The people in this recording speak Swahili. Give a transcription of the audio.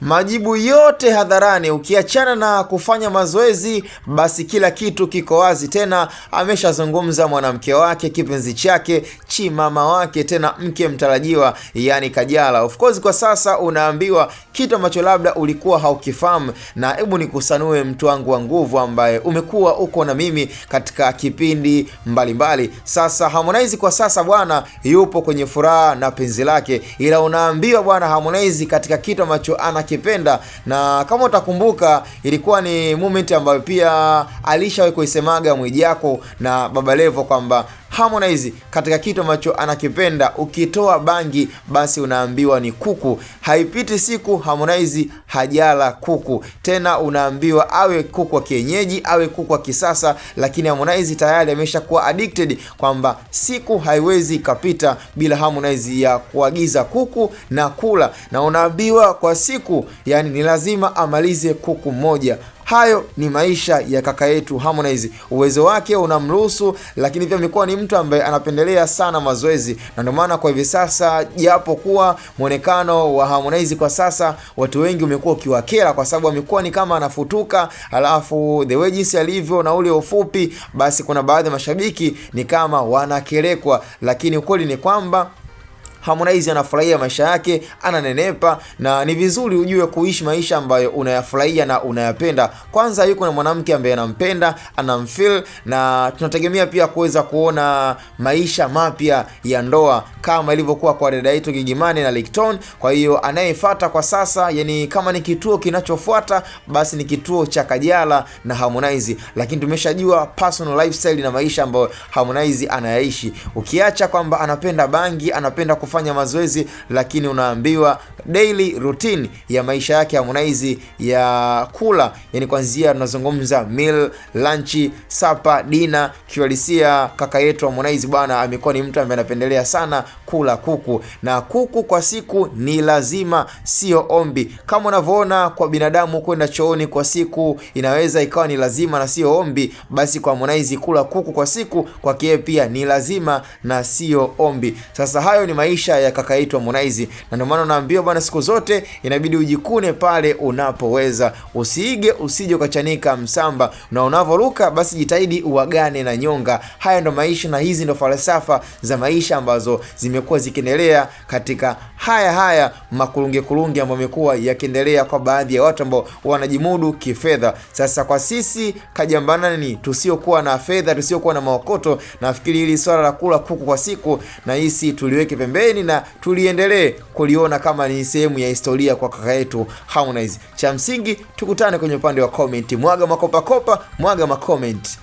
Majibu yote hadharani, ukiachana na kufanya mazoezi, basi kila kitu kiko wazi. Tena ameshazungumza mwanamke wake, kipenzi chake, chimama wake, tena mke mtarajiwa, yani Kajala. Of course kwa sasa unaambiwa kitu ambacho labda ulikuwa haukifahamu, na hebu nikusanue mtu wangu wa nguvu ambaye umekuwa uko na mimi katika kipindi mbalimbali. Sasa Harmonize kwa sasa bwana yupo kwenye furaha na penzi lake, ila unaambiwa bwana Harmonize katika kitu ambacho anakipenda, na kama utakumbuka ilikuwa ni moment ambayo pia alishawahi kuisemaga Mwijaku na Baba Levo kwamba Harmonize katika kitu ambacho anakipenda, ukitoa bangi basi unaambiwa ni kuku. Haipiti siku Harmonize hajala kuku, tena unaambiwa awe kuku wa kienyeji, awe kuku wa kisasa, lakini Harmonize tayari ameshakuwa addicted kwamba siku haiwezi kapita bila Harmonize ya kuagiza kuku na kula, na unaambiwa kwa siku yani ni lazima amalize kuku mmoja. Hayo ni maisha ya kaka yetu Harmonize. Uwezo wake unamruhusu, lakini pia amekuwa ni mtu ambaye anapendelea sana mazoezi, na ndio maana kwa hivi sasa japo kuwa muonekano wa Harmonize kwa sasa watu wengi umekuwa ukiwakera, kwa sababu amekuwa ni kama anafutuka, alafu the way jinsi alivyo na ule ufupi, basi kuna baadhi ya mashabiki ni kama wanakelekwa, lakini ukweli ni kwamba Harmonize anafurahia maisha yake, ananenepa, na ni vizuri ujue kuishi maisha ambayo unayafurahia na unayapenda. Kwanza yuko na mwanamke ambaye anampenda, anamfeel, na tunategemea pia kuweza kuona maisha mapya ya ndoa kama ilivyokuwa kwa dada yetu Gigy Money na Lecton. Kwa hiyo anayefuata kwa sasa, yani kama ni kituo kinachofuata, basi ni kituo cha Kajala na Harmonize, lakini tumeshajua personal lifestyle na maisha ambayo Harmonize anayaishi. Ukiacha kwamba anapenda bangi, anapenda kufanya mazoezi, lakini unaambiwa daily routine ya maisha yake Harmonize ya kula, yani kwanzia tunazungumza meal, lunch, supper, dinner. Kiwalisia kaka yetu Harmonize bwana amekuwa ni mtu ambaye anapendelea sana kula kuku, na kuku kwa siku ni lazima, sio ombi. Kama unavyoona kwa binadamu kwenda chooni kwa siku inaweza ikawa ni lazima na sio ombi, basi kwa Harmonize kula kuku kwa siku kwake pia ni lazima na sio ombi. Sasa hayo ni maisha ya kaka yetu Harmonize, na ndio maana naambiwa bwana siku zote inabidi ujikune pale unapoweza, usiige usije ukachanika msamba, na unavoruka basi jitahidi uagane na nyonga. Haya ndo maisha, na hizi ndo falsafa za maisha ambazo zimekuwa zikiendelea katika haya makulunge ambayo yamekuwa yakiendelea kwa baadhi ya watu ambao wanajimudu kifedha. Sasa kwa sisi Kajambanani tusiokuwa na fedha, tusiokuwa na maokoto, nafikiri hili swala la kula kuku kwa siku na hisi tuliweke pembeni na tuliendelee kuliona kama ni sehemu ya historia kwa kaka yetu Harmonize. Cha msingi tukutane kwenye upande wa comment, mwaga makopa, mwaga ma comment.